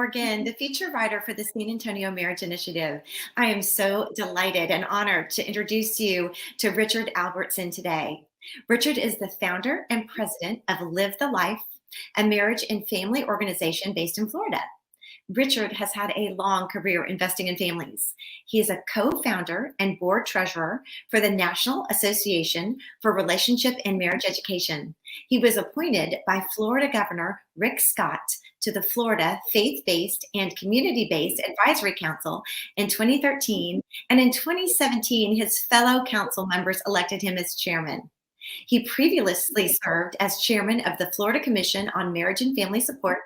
Morgan, the feature writer for the San Antonio Marriage Initiative. I am so delighted and honored to introduce you to Richard Albertson today. Richard is the founder and president of Live the Life, a marriage and family organization based in Florida. Richard has had a long career investing in families. He is a co-founder and board treasurer for the National Association for Relationship and Marriage Education. He was appointed by Florida Governor Rick Scott to the Florida Faith-Based and Community-Based Advisory Council in 2013, and in 2017, his fellow council members elected him as chairman. He previously served as chairman of the Florida Commission on Marriage and Family Support,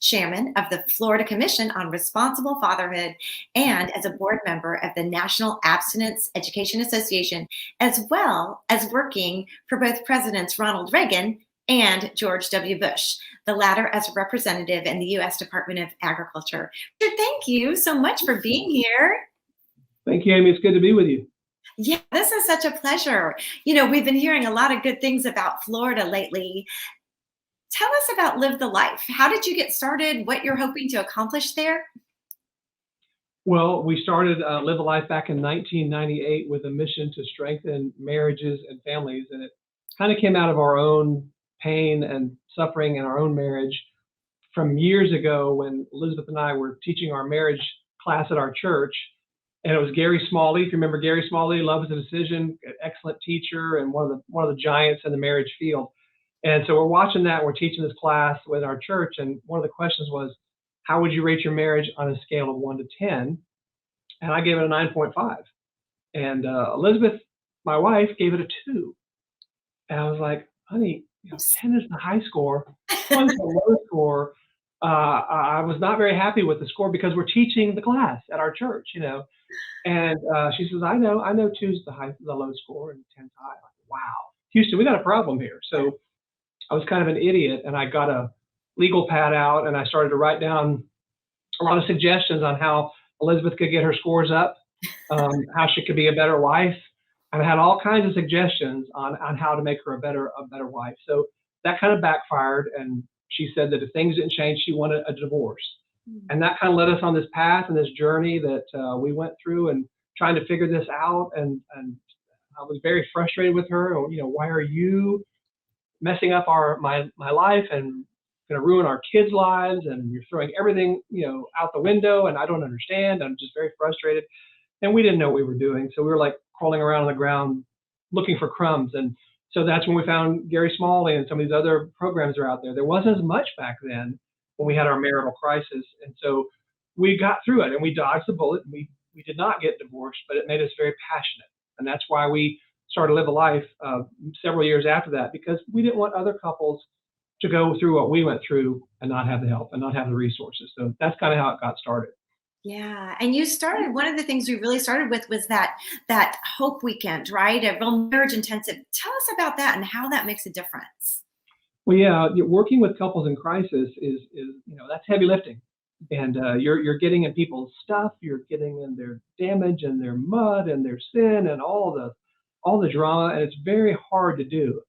chairman of the Florida Commission on Responsible Fatherhood, and as a board member of the National Abstinence Education Association, as well as working for both Presidents Ronald Reagan and George W. Bush, the latter as a representative in the U.S. Department of Agriculture. Richard, thank you so much for being here. Thank you, Amy. It's good to be with you. Yeah, this is such a pleasure. We've been hearing a lot of good things about Florida lately. Tell us about Live the Life. How did you get started? What you're hoping to accomplish there? Well, we started Live the Life back in 1998 with a mission to strengthen marriages and families. And it kind of came out of our own pain and suffering in our own marriage from years ago when Elizabeth and I were teaching our marriage class at our church. And it was Gary Smalley. If you remember Gary Smalley, Love is a Decision, an excellent teacher and one of the giants in the marriage field. And so we're watching that. We're teaching this class with our church. And one of the questions was, how would you rate your marriage on a scale of 1 to 10? And I gave it a 9.5. And Elizabeth, my wife, gave it a 2. And I was like, honey, 10 is the high score, 1 is the low score. I was not very happy with the score because we're teaching the class at our church, And she says, I know 2's the low score and 10's high. I'm like, wow, Houston, we got a problem here. So I was kind of an idiot, and I got a legal pad out, and I started to write down a lot of suggestions on how Elizabeth could get her scores up, how she could be a better wife. And I had all kinds of suggestions on how to make her a better wife. So that kind of backfired, and she said that if things didn't change, she wanted a divorce. And that kind of led us on this path and this journey that we went through and trying to figure this out. And I was very frustrated with her. Why are you messing up my life and going to ruin our kids' lives? And you're throwing everything, out the window. And I don't understand. I'm just very frustrated. And we didn't know what we were doing. So we were like crawling around on the ground looking for crumbs. And so that's when we found Gary Smalley and some of these other programs are out there. There wasn't as much back then when we had our marital crisis. And so we got through it and we dodged the bullet. We did not get divorced, but it made us very passionate. And that's why we started Live a Life several years after that, because we didn't want other couples to go through what we went through and not have the help and not have the resources. So that's kind of how it got started. Yeah. And you started, one of the things we really started with was that Hope Weekend, right? A real marriage intensive. Tell us about that and how that makes a difference. Well, yeah, working with couples in crisis is that's heavy lifting. And you're getting in people's stuff, you're getting in their damage and their mud and their sin and all the drama, and it's very hard to do.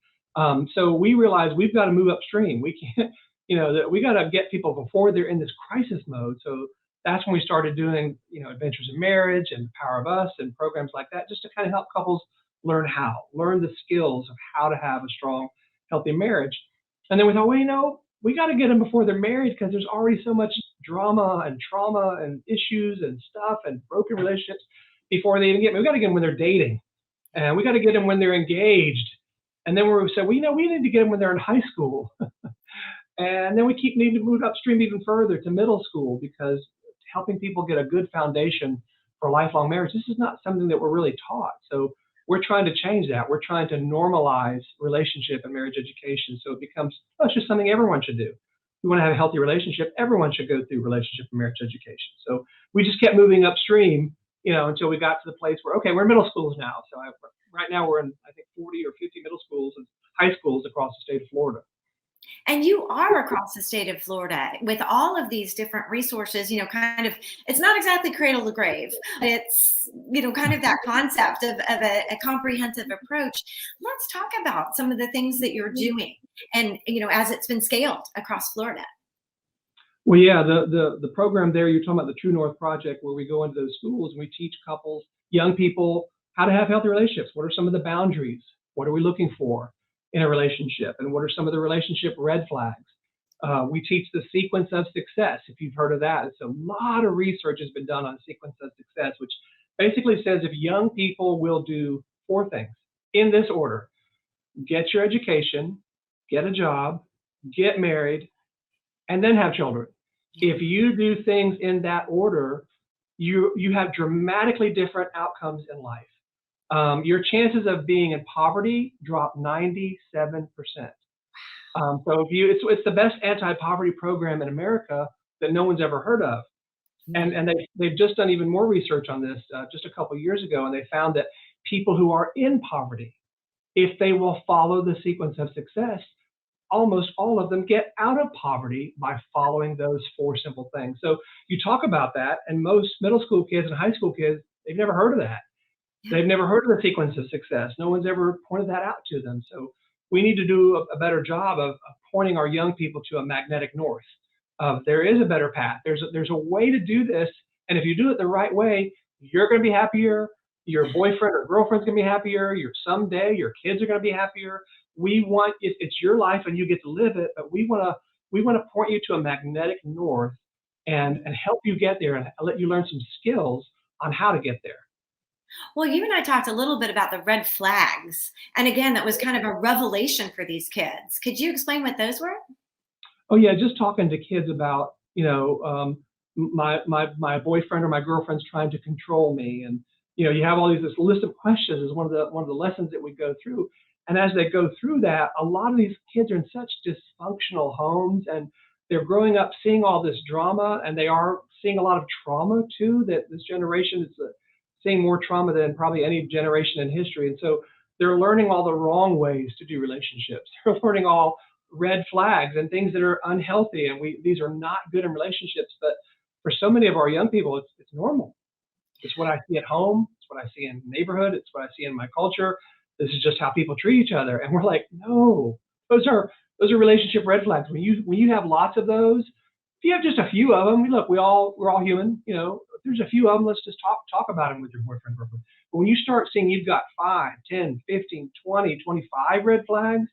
So we realized we've got to move upstream. We can't, that we got to get people before they're in this crisis mode. So that's when we started doing, Adventures in Marriage and Power of Us and programs like that, just to kind of help couples learn the skills of how to have a strong, healthy marriage. And then we thought, well, we got to get them before they're married because there's already so much drama and trauma and issues and stuff and broken relationships before they even get married. We got to get them when they're dating, and we got to get them when they're engaged. And then we said, we need to get them when they're in high school. And then we need to move upstream even further to middle school, because helping people get a good foundation for lifelong marriage, this is not something that we're really taught. So we're trying to change that. We're trying to normalize relationship and marriage education. So it becomes, it's just something everyone should do. We want to have a healthy relationship. Everyone should go through relationship and marriage education. So we just kept moving upstream, until we got to the place where, okay, we're in middle schools now. So right now we're in, I think, 40 or 50 middle schools and high schools across the state of Florida. And you are across the state of Florida with all of these different resources, it's not exactly cradle to grave. It's, kind of that concept of a comprehensive approach. Let's talk about some of the things that you're doing and, as it's been scaled across Florida. Well, yeah, the program there, you're talking about the True North Project, where we go into those schools and we teach couples, young people, how to have healthy relationships. What are some of the boundaries? What are we looking for in a relationship? And what are some of the relationship red flags? We teach the sequence of success, if you've heard of that. It's a lot of research has been done on sequence of success, which basically says if young people will do four things in this order: get your education, get a job, get married, and then have children. If you do things in that order, you have dramatically different outcomes in life. Your chances of being in poverty drop 97%. So if you, it's the best anti-poverty program in America that no one's ever heard of. And they've just done even more research on this just a couple of years ago, and they found that people who are in poverty, if they will follow the sequence of success, almost all of them get out of poverty by following those four simple things. So you talk about that, and most middle school kids and high school kids, they've never heard of that. Yeah. They've never heard of the sequence of success. No one's ever pointed that out to them. So we need to do a better job of pointing our young people to a magnetic north. There is a better path. There's a way to do this, and if you do it the right way, you're going to be happier. Your boyfriend or girlfriend's going to be happier. Someday your kids are going to be happier. We want it's your life and you get to live it, but we want to point you to a magnetic north and help you get there and let you learn some skills on how to get there. Well, you and I talked a little bit about the red flags. And again, that was kind of a revelation for these kids. Could you explain what those were? Oh yeah, just talking to kids about, my boyfriend or my girlfriend's trying to control me, and you have all this list of questions is one of the lessons that we go through. And as they go through that, a lot of these kids are in such dysfunctional homes, and they're growing up seeing all this drama, and they are seeing a lot of trauma too. That this generation is seeing more trauma than probably any generation in history, and so they're learning all the wrong ways to do relationships. They're learning all red flags and things that are unhealthy, and these are not good in relationships. But for so many of our young people, it's normal. It's what I see at home. It's what I see in the neighborhood. It's what I see in my culture. This is just how people treat each other. And we're like, no, those are relationship red flags. When you have lots of those, if you have just a few of them, look, we're all human. If there's a few of them, let's just talk about them with your boyfriend, girlfriend. But when you start seeing you've got 5, 10, 15, 20, 25 red flags,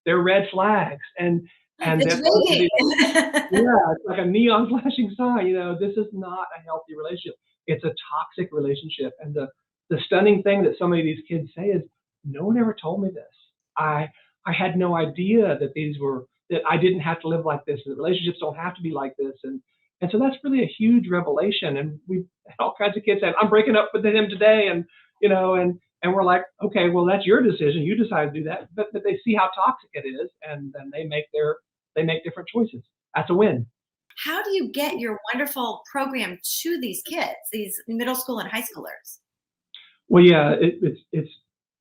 they're red flags. And It's that's waiting. yeah, it's like a neon flashing sign. This is not a healthy relationship. It's a toxic relationship. And the stunning thing that so many of these kids say is, no one ever told me this. I had no idea that I didn't have to live like this, and that relationships don't have to be like this. And so that's really a huge revelation. And we had all kinds of kids saying, I'm breaking up with him today, and we're like, okay, well, that's your decision. You decide to do that. But they see how toxic it is, and then they make different choices. That's a win. How do you get your wonderful program to these kids, these middle school and high schoolers? Well, yeah, it's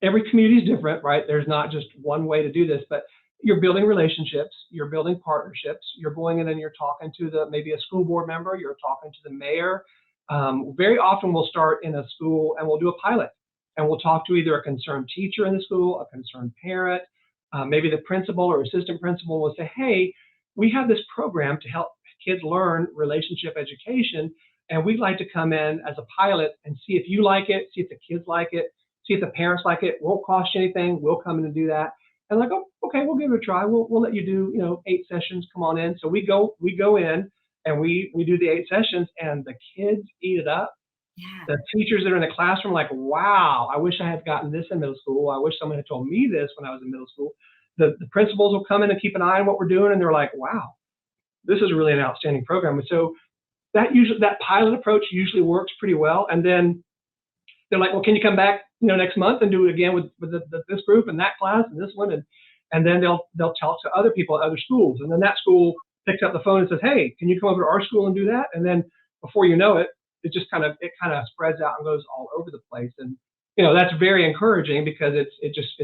every community is different, right? There's not just one way to do this, but you're building relationships, you're building partnerships, you're going in and you're talking to maybe a school board member, you're talking to the mayor. Very often we'll start in a school and we'll do a pilot, and we'll talk to either a concerned teacher in the school, a concerned parent, maybe the principal or assistant principal will say, hey, we have this program to help kids learn relationship education, and we'd like to come in as a pilot and see if you like it, see if the kids like it, see if the parents like it. Won't cost you anything. We'll come in and do that. And like, oh, okay, we'll give it a try. We'll let you do 8 sessions. Come on in. So we go in and we do the 8 sessions, and the kids eat it up. Yeah. The teachers that are in the classroom are like, wow, I wish I had gotten this in middle school. I wish someone had told me this when I was in middle school. The principals will come in and keep an eye on what we're doing, and they're like, wow, this is really an outstanding program. And so that pilot approach usually works pretty well. And then they're like, well, can you come back, next month and do it again with this group and that class and this one, and then they'll talk to other people at other schools, and then that school picks up the phone and says, hey, can you come over to our school and do that? And then before you know it, it kind of spreads out and goes all over the place. And that's very encouraging because it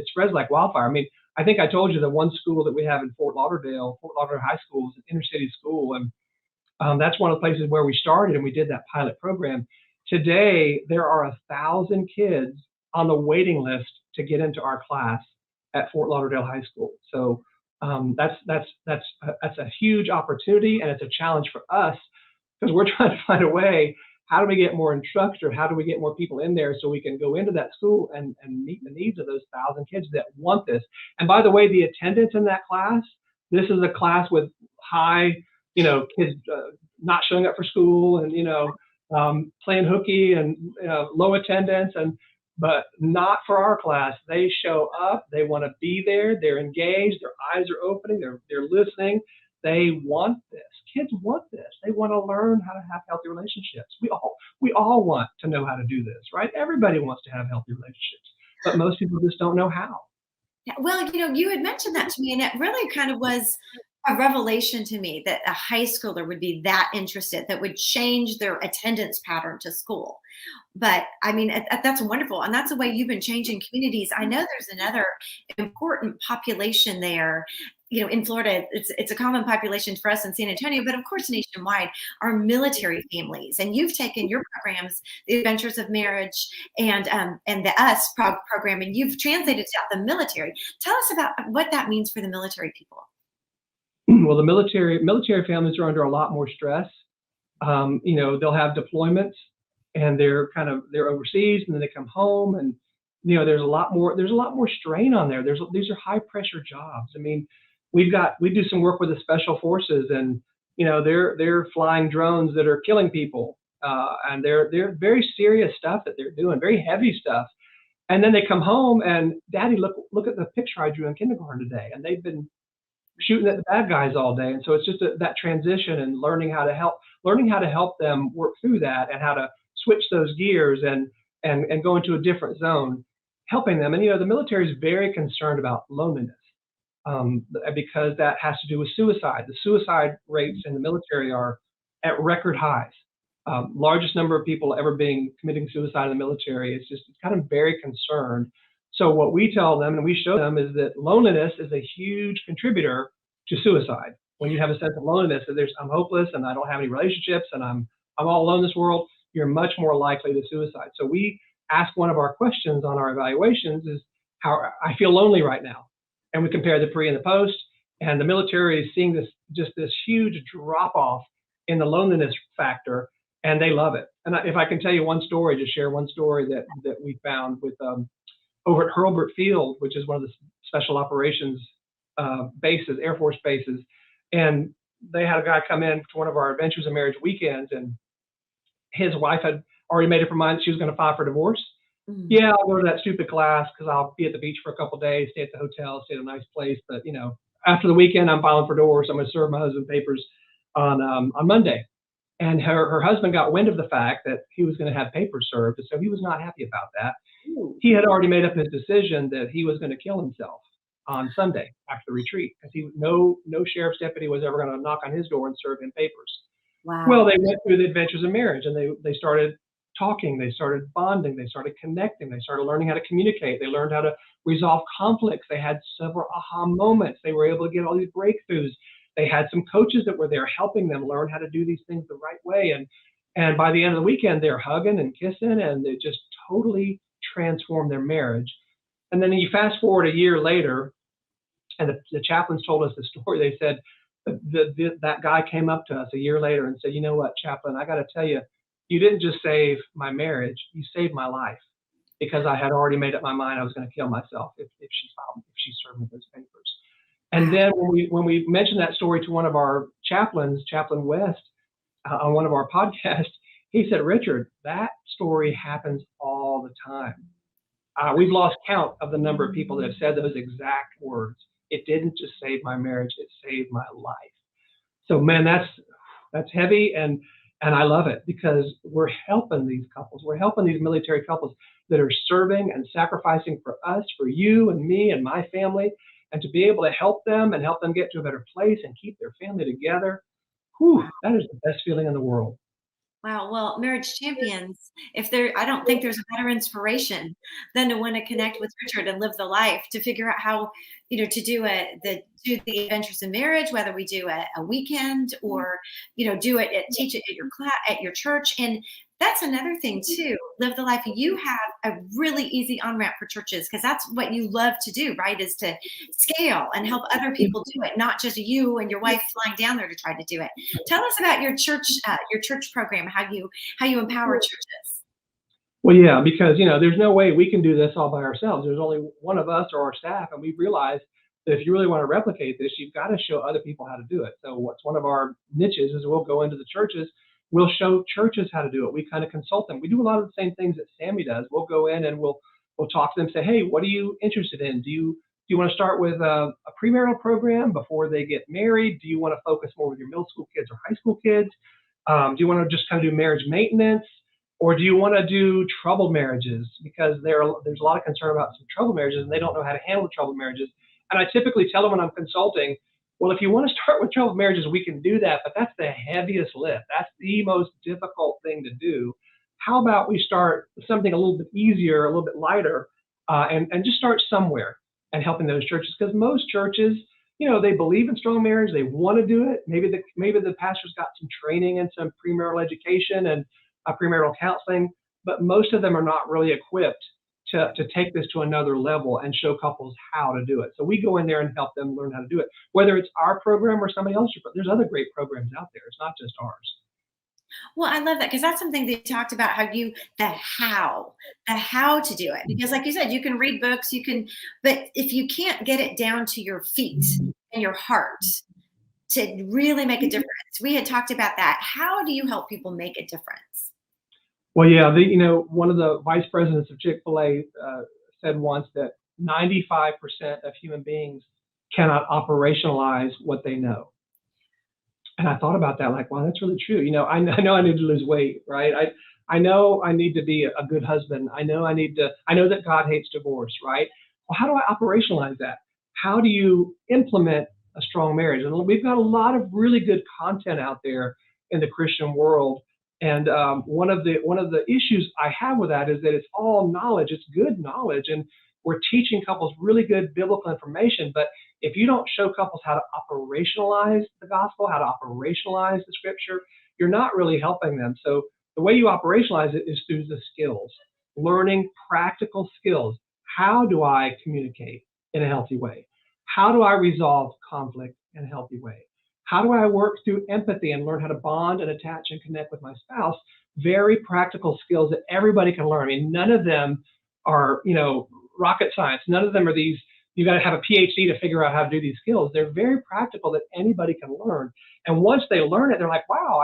spreads like wildfire. I mean, I think I told you the one school that we have in Fort Lauderdale High School, is an inner city school, and that's one of the places where we started and we did that pilot program. Today, there are 1,000 kids on the waiting list to get into our class at Fort Lauderdale High School. So That's a huge opportunity, and it's a challenge for us because we're trying to find a way. How do we get more instructors? How do we get more people in there so we can go into that school and meet the needs of those 1,000 kids that want this? And by the way, the attendance in that class, this is a class with high, kids not showing up for school and, playing hooky and low attendance. But not for our class. They show up, they want to be there, they're engaged, their eyes are opening, they're listening. They want this. Kids want this. They want to learn how to have healthy relationships. We all want to know how to do this, right? Everybody wants to have healthy relationships, but most people just don't know how. Yeah, well, you had mentioned that to me, and it really kind of was a revelation to me that a high schooler would be that interested, that would change their attendance pattern to school. But I mean, that's wonderful. And that's the way you've been changing communities. I know there's another important population there. In Florida, it's a common population for us in San Antonio, but of course nationwide, are military families. And you've taken your programs, the Adventures of Marriage and the program, and you've translated it out the military. Tell us about what that means for the military people. Well, the military families are under a lot more stress. They'll have deployments, and they're overseas, and then they come home, and there's a lot more strain on there. These are high pressure jobs. I mean, we do some work with the special forces, and they're flying drones that are killing people, and they're very serious stuff that they're doing, very heavy stuff. And then they come home and, Daddy, look at the picture I drew in kindergarten today, and they've been shooting at the bad guys all day. And so it's just that transition and learning how to help them work through that, and how to switch those gears and go into a different zone, helping them. And the military is very concerned about loneliness, because that has to do with suicide. The suicide rates in the military are at record highs. Largest number of people ever committing suicide in the military. It's kind of very concerned. So what we tell them and we show them is that loneliness is a huge contributor to suicide. When you have a sense of loneliness, that I'm hopeless and I don't have any relationships and I'm all alone in this world, you're much more likely to suicide. So we ask, one of our questions on our evaluations is, how I feel lonely right now. And we compare the pre and the post, and the military is seeing this huge drop off in the loneliness factor, and they love it. And if I can tell you one story, just share one story that we found with over at Hurlburt Field, which is one of the special operations bases, Air Force bases. And they had a guy come in to one of our Adventures in Marriage weekends, and his wife had already made up her mind that she was going to file for divorce. Mm-hmm. Yeah, I'll go to that stupid class because I'll be at the beach for a couple of days, stay at the hotel, stay at a nice place. But after the weekend, I'm filing for divorce. I'm going to serve my husband papers on Monday. And her husband got wind of the fact that he was going to have papers served, so he was not happy about that. He had already made up his decision that he was going to kill himself on Sunday after the retreat, because no sheriff's deputy was ever going to knock on his door and serve him papers. Wow. Well, they went through the Adventures of Marriage, and they started talking, they started bonding, they started connecting, they started learning how to communicate, they learned how to resolve conflicts, they had several aha moments, they were able to get all these breakthroughs. They had some coaches that were there helping them learn how to do these things the right way. And by the end of the weekend, they're hugging and kissing, and they just totally transformed their marriage. And then you fast forward a year later, and the chaplains told us the story. They said that guy came up to us a year later and said, "You know what, chaplain, I got to tell you, you didn't just save my marriage, you saved my life, because I had already made up my mind I was going to kill myself if she served me those papers." And then when we mentioned that story to one of our chaplains, Chaplain West, on one of our podcasts, he said, "Richard, that story happens all the time. We've lost count of the number of people that have said those exact words. It didn't just save my marriage, it saved my life." So man, that's heavy, and I love it, because we're helping these couples. We're helping these military couples that are serving and sacrificing for us, for you and me and my family. And to be able to help them and help them get to a better place and keep their family together, that is the best feeling in the world. Wow. Well, Marriage Champions, I don't think there's a better inspiration than to want to connect with Richard and live the life, to figure out how, to do the Adventures in Marriage, whether we do a weekend or, teach it at your class, at your church. And That's another thing too. Live the life. You have a really easy on-ramp for churches because that's what you love to do, right? Is to scale and help other people do it, not just you and your wife flying down there to try to do it. Tell us about your church program, how you empower churches. Well, yeah, because there's no way we can do this all by ourselves. There's only one of us or our staff, and we realized that if you really want to replicate this, you've got to show other people how to do it. So what's one of our niches is we'll go into the churches, we'll show churches how to do it. We kind of consult them. We do a lot of the same things that Sammy does. We'll go in and we'll talk to them, say, hey, what are you interested in? Do you want to start with a premarital program before they get married? Do you want to focus more with your middle school kids or high school kids? Do you want to just kind of do marriage maintenance? Or do you want to do troubled marriages? Because there's a lot of concern about some troubled marriages, and they don't know how to handle troubled marriages. And I typically tell them when I'm consulting, well, if you want to start with troubled marriages, we can do that, but that's the heaviest lift. That's the most difficult thing to do. How about we start with something a little bit easier, a little bit lighter, and just start somewhere and helping those churches? Because most churches, they believe in strong marriage. They want to do it. Maybe the pastor's got some training and some premarital education and premarital counseling, but most of them are not really equipped to take this to another level and show couples how to do it. So we go in there and help them learn how to do it. Whether it's our program or somebody else's, there's other great programs out there. It's not just ours. Well, I love that because that's something that you talked about the how to do it. Because like you said, you can read books, but if you can't get it down to your feet and your heart to really make a difference, we had talked about that. How do you help people make a difference? Well, yeah, one of the vice presidents of Chick-fil-A said once that 95% of human beings cannot operationalize what they know. And I thought about that, like, wow, that's really true. I know I need to lose weight, right? I know I need to be a good husband. I know that God hates divorce, right? Well, how do I operationalize that? How do you implement a strong marriage? And we've got a lot of really good content out there in the Christian world. And one of the issues I have with that is that it's all knowledge. It's good knowledge, and we're teaching couples really good biblical information. But if you don't show couples how to operationalize the gospel, how to operationalize the scripture, you're not really helping them. So the way you operationalize it is through the skills, learning practical skills. How do I communicate in a healthy way? How do I resolve conflict in a healthy way? How do I work through empathy and learn how to bond and attach and connect with my spouse? Very practical skills that everybody can learn. I mean, none of them are, rocket science. None of them are these, you got to have a PhD to figure out how to do these skills. They're very practical that anybody can learn. And once they learn it, they're like, wow,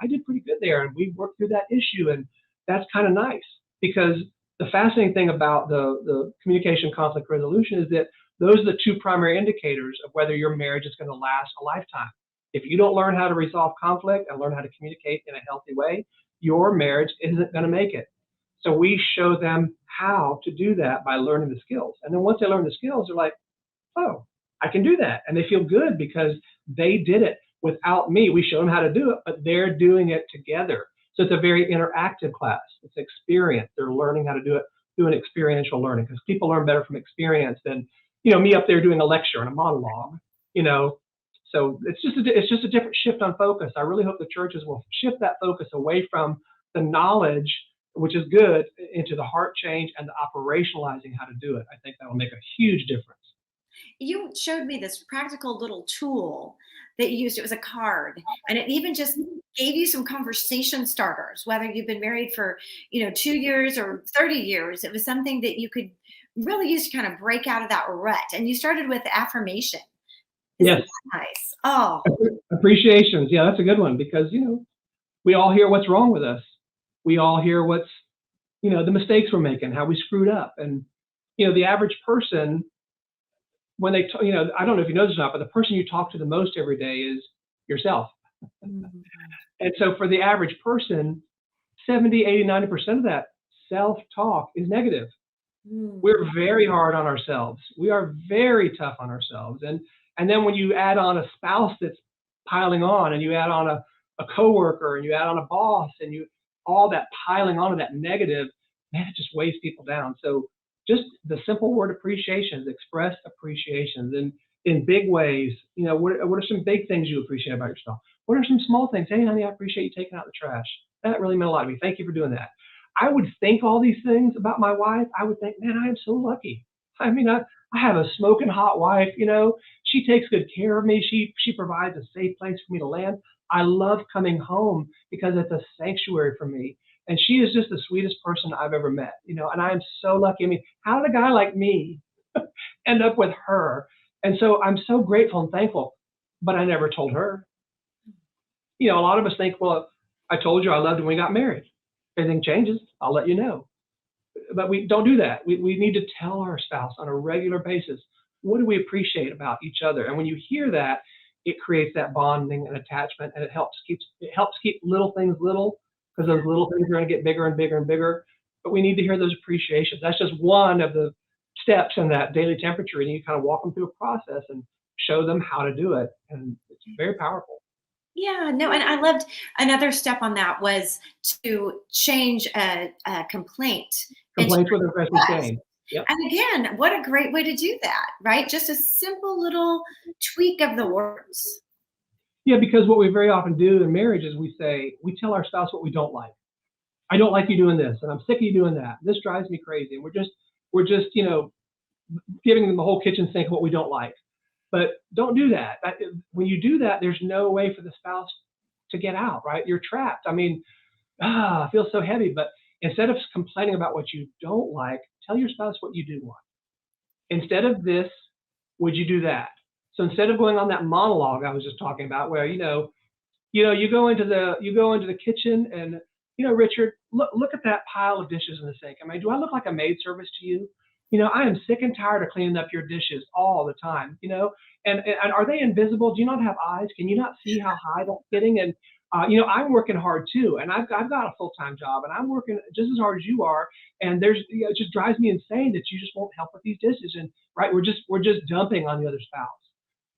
I did pretty good there. And we worked through that issue. And that's kind of nice, because the fascinating thing about the communication conflict resolution is that those are the two primary indicators of whether your marriage is going to last a lifetime. If you don't learn how to resolve conflict and learn how to communicate in a healthy way, your marriage isn't going to make it. So we show them how to do that by learning the skills. And then once they learn the skills, they're like, oh, I can do that. And they feel good because they did it without me. We show them how to do it, but they're doing it together. So it's a very interactive class. It's experience. They're learning how to do it through an experiential learning, because people learn better from experience than me up there doing a lecture and a monologue. So it's just a different shift on focus. I really hope the churches will shift that focus away from the knowledge, which is good, into the heart change and the operationalizing how to do it. I think that will make a huge difference. You showed me this practical little tool that you used. It was a card, and it even just gave you some conversation starters, whether you've been married for 2 years or 30 years. It was something that you could really use to kind of break out of that rut. And you started with affirmation. Isn't Yes. that nice? Oh, Appreciations. Yeah, that's a good one, because, we all hear what's wrong with us. We all hear what's, the mistakes we're making, how we screwed up. And, the average person, when they, I don't know if you know this or not, but the person you talk to the most every day is yourself. mhm. And so for the average person, 70, 80, 90% of that self-talk is negative. Mm. We're very hard on ourselves. We are very tough on ourselves. And then when you add on a spouse that's piling on, and you add on a coworker, and you add on a boss, and all that piling on of that negative, man, it just weighs people down. So just the simple word appreciations, express appreciations in big ways. What are some big things you appreciate about yourself? What are some small things? Hey, honey, I appreciate you taking out the trash. That really meant a lot to me. Thank you for doing that. I would think all these things about my wife. I would think, man, I am so lucky. I mean, I have a smoking hot wife. She takes good care of me. She provides a safe place for me to land. I love coming home because it's a sanctuary for me. And she is just the sweetest person I've ever met. And I am so lucky. I mean, how did a guy like me end up with her? And so I'm so grateful and thankful. But I never told her. A lot of us think, well, I told you I loved when we got married. If anything changes, I'll let you know. But we don't do that. We need to tell our spouse on a regular basis, what do we appreciate about each other? And when you hear that, it creates that bonding and attachment, and it helps keep little things little, because those little things are going to get bigger and bigger and bigger. But we need to hear those appreciations. That's just one of the steps in that daily temperature, and you kind of walk them through a process and show them how to do it, and it's very powerful. Yeah, no, and I loved another step on that was to change a complaint into Complaints with aggressive request. shame. Yep. And again, what a great way to do that, right? Just a simple little tweak of the words. Yeah, because what we very often do in marriage is we tell our spouse what we don't like. I don't like you doing this, and I'm sick of you doing that. This drives me crazy. And we're just giving them the whole kitchen sink of what we don't like. But don't do that. When you do that, there's no way for the spouse to get out, right? You're trapped. I mean, it feels so heavy. But instead of complaining about what you don't like, tell your spouse what you do want. Instead of this, would you do that? So instead of going on that monologue I was just talking about, where you go into the kitchen and Richard, look at that pile of dishes in the sink. I mean, do I look like a maid service to you? I am sick and tired of cleaning up your dishes all the time. And are they invisible? Do you not have eyes? Can you not see how high that's getting? And I'm working hard too, and I've got a full-time job, and I'm working just as hard as you are. And it just drives me insane that you just won't help with these dishes. And right, we're just dumping on the other spouse.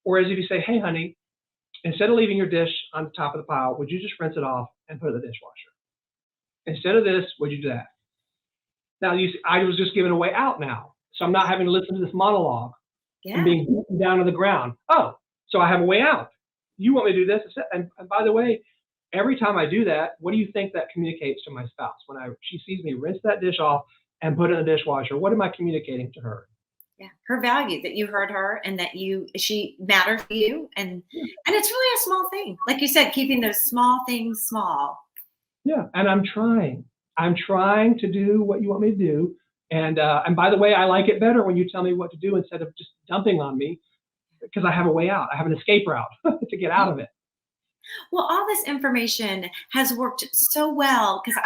Whereas if you say, hey, honey, instead of leaving your dish on the top of the pile, would you just rinse it off and put it in the dishwasher? Instead of this, would you do that? Now, I was just giving a way out now. So I'm not having to listen to this monologue and being beaten down to the ground. Oh, so I have a way out. You want me to do this? And by the way, every time I do that, what do you think that communicates to my spouse? When she sees me rinse that dish off and put it in the dishwasher, what am I communicating to her? Yeah, her value, that you heard her and that she matters to you. And it's really a small thing. Like you said, keeping those small things small. Yeah, and I'm trying to do what you want me to do. And by the way, I like it better when you tell me what to do instead of just dumping on me, because I have a way out. I have an escape route to get out of it. Well, all this information has worked so well, because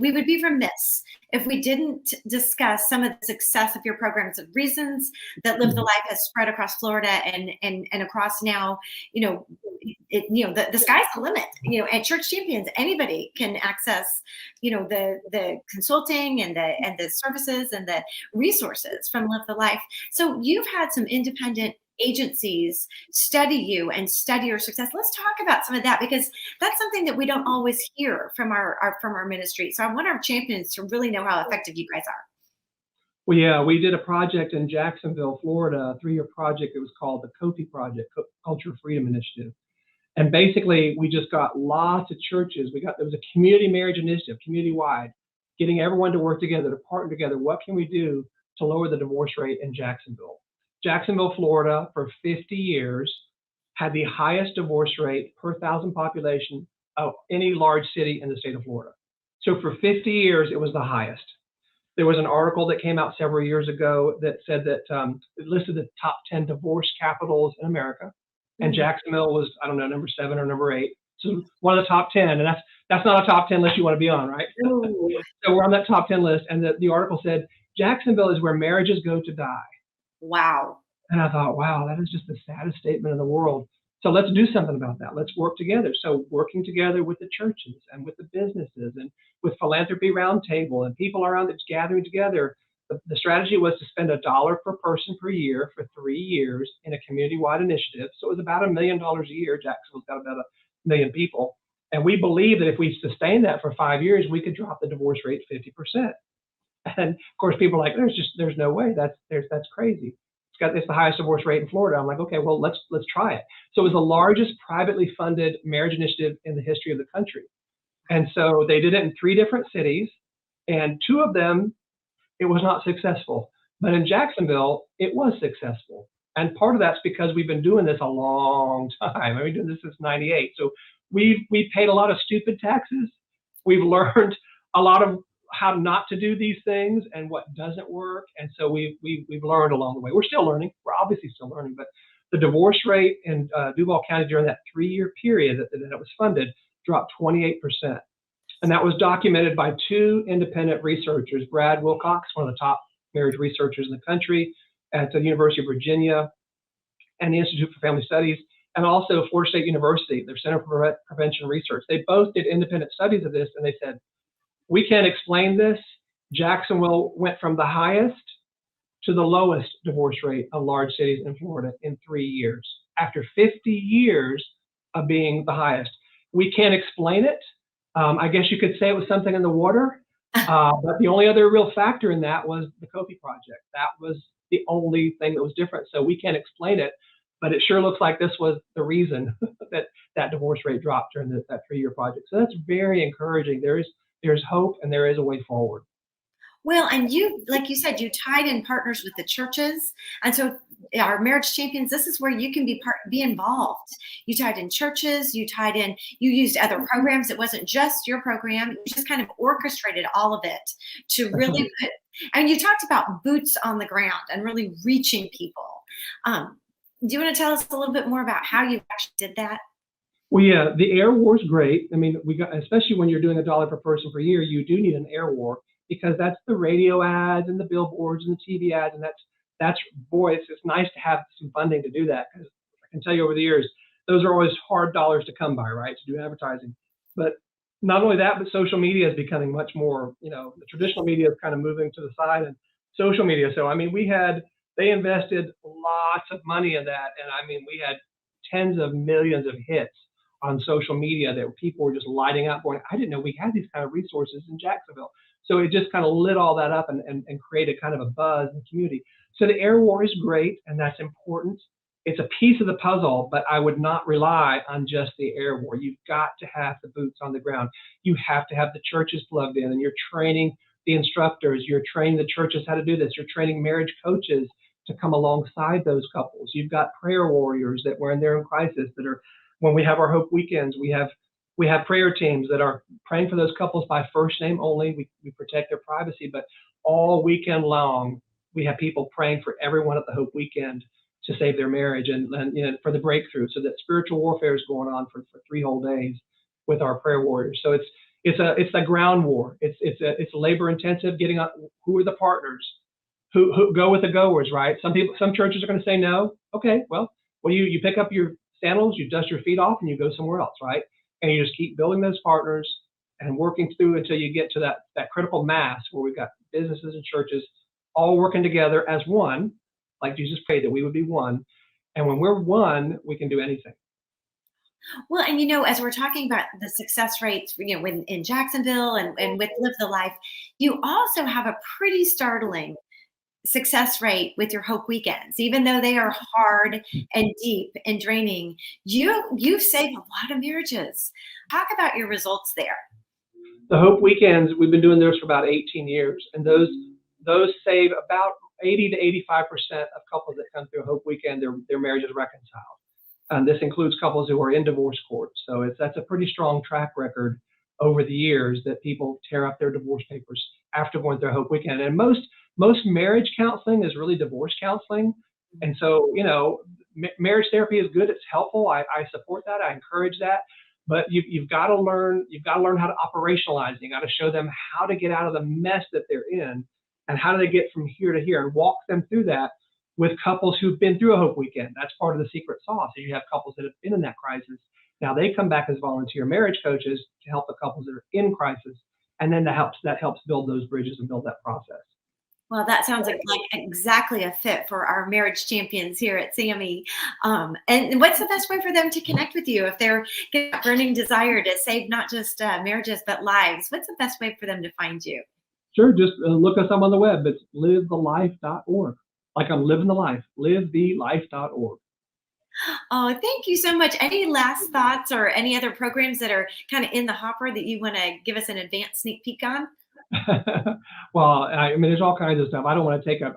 we would be remiss if we didn't discuss some of the success of your programs, of reasons that Live the Life has spread across Florida and across now. The sky's the limit. At Church Champions, anybody can access the consulting and the services and the resources from Live the Life. So you've had some independent agencies study you and study your success. Let's talk about some of that, because that's something that we don't always hear from our ministry. So I want our champions to really know how effective you guys are. Well, yeah, we did a project in Jacksonville, Florida, a 3-year project. It was called the COFI Project, Culture Freedom Initiative. And basically, we just got lots of churches. There was a community marriage initiative, community-wide, getting everyone to work together, to partner together. What can we do to lower the divorce rate in Jacksonville? Jacksonville, Florida, for 50 years, had the highest divorce rate per 1,000 population of any large city in the state of Florida. So for 50 years, it was the highest. There was an article that came out several years ago that said that it listed the top 10 divorce capitals in America, and Jacksonville was, I don't know, number 7 or number 8. So one of the top 10, and that's not a top 10 list you want to be on, right? So we're on that top 10 list, and the article said Jacksonville is where marriages go to die. Wow. And I thought, wow, that is just the saddest statement in the world. So let's do something about that. Let's work together. So working together with the churches and with the businesses and with Philanthropy Roundtable and people around that's gathering together. The strategy was to spend $1 per person per year for 3 years in a community-wide initiative. So it was about $1 million a year. Jacksonville's got about 1 million people. And we believe that if we sustain that for 5 years, we could drop the divorce rate 50%. And of course, people are like, there's no way. That's crazy. It's the highest divorce rate in Florida. I'm like, okay, well, let's try it. So it was the largest privately funded marriage initiative in the history of the country. And so they did it in 3 different cities, and 2 of them, it was not successful. But in Jacksonville, it was successful. And part of that's because we've been doing this a long time. I've been doing this since '98. So we've paid a lot of stupid taxes. We've learned a lot of how not to do these things and what doesn't work. And so we've learned along the way. We're still learning. We're obviously still learning. But the divorce rate in Duval County during that 3-year period that it was funded dropped 28%. And that was documented by 2 independent researchers, Brad Wilcox, one of the top marriage researchers in the country at the University of Virginia and the Institute for Family Studies, and also Florida State University, their Center for Prevention Research. They both did independent studies of this, and they said, we can't explain this. Jacksonville went from the highest to the lowest divorce rate of large cities in Florida in 3 years, after 50 years of being the highest. We can't explain it. I guess you could say it was something in the water, but the only other real factor in that was the Kofi project. That was the only thing that was different. So we can't explain it, but it sure looks like this was the reason that divorce rate dropped during that 3-year project. So that's very encouraging. There's hope, and there is a way forward. Well, and you, like you said, you tied in partners with the churches. And so our marriage champions, this is where you can be involved. You tied in churches, you used other programs. It wasn't just your program. You just kind of orchestrated all of it to really and you talked about boots on the ground and really reaching people. Do you want to tell us a little bit more about how you actually did that? Well, yeah, the air war is great. I mean, especially when you're doing $1 per person per year, you do need an air war, because that's the radio ads and the billboards and the TV ads, and that's boy, it's nice to have some funding to do that, because I can tell you over the years, those are always hard dollars to come by, right, to do advertising. But not only that, but social media is becoming much more, the traditional media is kind of moving to the side, and social media. So, I mean, they invested lots of money in that, and I mean, we had tens of millions of hits on social media that people were just lighting up going, I didn't know we had these kind of resources in Jacksonville. So it just kind of lit all that up and created kind of a buzz in the community. So the air war is great, and that's important. It's a piece of the puzzle, but I would not rely on just the air war. You've got to have the boots on the ground. You have to have the churches plugged in, and you're training the instructors. You're training the churches how to do this. You're training marriage coaches to come alongside those couples. You've got prayer warriors that when they're in crisis, that are, when we have our Hope Weekends, we have prayer teams that are praying for those couples by first name only. We protect their privacy, but all weekend long, we have people praying for everyone at the Hope Weekend to save their marriage and for the breakthrough. So that spiritual warfare is going on for 3 whole days with our prayer warriors. So it's a ground war. It's labor intensive. Getting on, who are the partners? Who go with the goers, right? Some churches are going to say no. Okay, well, you pick up your sandals, you dust your feet off, and you go somewhere else, right? And you just keep building those partners and working through until you get to that critical mass where we've got businesses and churches all working together as one, like Jesus prayed that we would be one. And when we're one, we can do anything. Well, and as we're talking about the success rates, when in Jacksonville and with Live the Life, you also have a pretty startling success rate with your Hope Weekends. Even though they are hard and deep and draining, you've saved a lot of marriages. Talk about your results there. The Hope Weekends, we've been doing those for about 18 years, and those save about 80 to 85% of couples that come through a Hope Weekend, their marriage is reconciled. And this includes couples who are in divorce court. So that's a pretty strong track record over the years that people tear up their divorce papers after going through a Hope Weekend. And most marriage counseling is really divorce counseling. And so, marriage therapy is good. It's helpful. I support that. I encourage that. But you've got to learn how to operationalize it. You got to show them how to get out of the mess that they're in and how do they get from here to here, and walk them through that with couples who've been through a Hope Weekend. That's part of the secret sauce. You have couples that have been in that crisis. Now they come back as volunteer marriage coaches to help the couples that are in crisis. And then that helps build those bridges and build that process. Well, that sounds like exactly a fit for our marriage champions here at SAMI. And what's the best way for them to connect with you if they're getting a burning desire to save not just marriages, but lives? What's the best way for them to find you? Sure. Just look us up on the web. It's livethelife.org. Like I'm living the life, livethelife.org. Oh, thank you so much. Any last thoughts or any other programs that are kind of in the hopper that you want to give us an advanced sneak peek on? Well, I mean, there's all kinds of stuff. I don't want to take up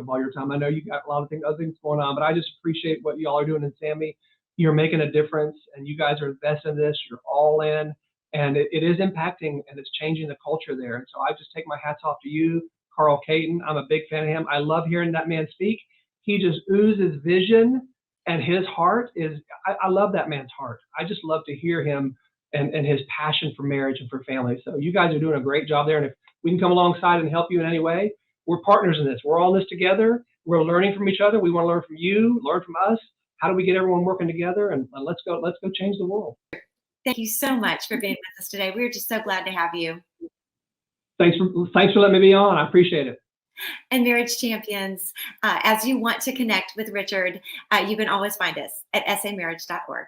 all your time. I know you got a lot of things, other things going on, but I just appreciate what y'all are doing in Sammy. You're making a difference, and you guys are invested in this. You're all in, and it is impacting, and it's changing the culture there. And so I just take my hats off to you, Carl Caton. I'm a big fan of him. I love hearing that man speak. He just oozes vision, and his heart is. I love that man's heart. I just love to hear him and his passion for marriage and for family. So you guys are doing a great job there. And if we can come alongside and help you in any way, we're partners in this. We're all in this together. We're learning from each other. We want to learn from you, learn from us. How do we get everyone working together? And let's go change the world. Thank you so much for being with us today. We're just so glad to have you. Thanks for letting me be on. I appreciate it. And Marriage Champions, as you want to connect with Richard, you can always find us at samarriage.org.